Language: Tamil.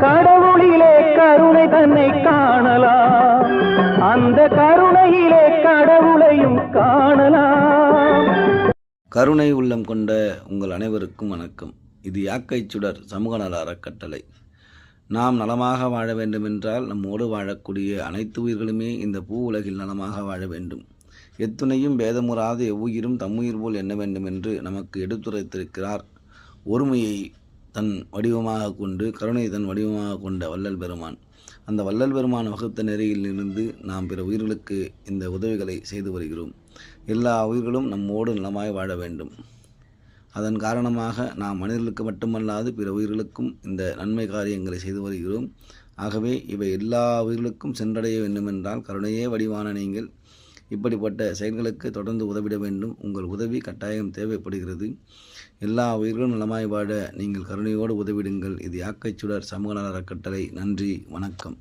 கடவுளிலே கருணை தன்னை காணலாம், அந்த கருணையிலே கடவுளையும் காணலாம். கருணை உள்ளம் கொண்ட உங்கள் அனைவருக்கும் வணக்கம். இது யாக்கைச் சுடர் சமூக நல அறக்கட்டளை. நாம் நலமாக வாழ வேண்டுமென்றால் நம்மோடு வாழக்கூடிய அனைத்து உயிர்களுமே இந்த பூ உலகில் நலமாக வாழ வேண்டும். எத்துணையும் பேதமுறாத எவ்வுயிரும் தம்முயிர் போல் எண்ண வேண்டும் என்று நமக்கு எடுத்துரைத்திருக்கிறார். ஒருமையை தன் வடிவமாக கொண்டு, கருணை தன் வடிவமாக கொண்ட வள்ளல் பெருமான். அந்த வள்ளல் பெருமான் வகுத்த நெறியில் இருந்து நாம் பிற உயிர்களுக்கு இந்த உதவிகளை செய்து வருகிறோம். எல்லா உயிர்களும் நம்மோடு நலமாய் வாழ வேண்டும். அதன் காரணமாக நாம் மனிதர்களுக்கு மட்டுமல்லாது பிற உயிர்களுக்கும் இந்த நன்மை காரியங்களை செய்து வருகிறோம். ஆகவே இவை எல்லா உயிர்களுக்கும் சென்றடைய வேண்டுமென்றால் கருணையே வடிவான நீங்கள் இப்படிப்பட்ட செயல்களுக்கு தொடர்ந்து உதவிட வேண்டும். உங்கள் உதவி கட்டாயம் தேவைப்படுகிறது. எல்லா உயிர்களும் நலமாய் வாழ நீங்கள் கருணையோடு உதவிடுங்கள். இது யாக்கைச் சுடர் சமூக நல அறக்கட்டளை. நன்றி, வணக்கம்.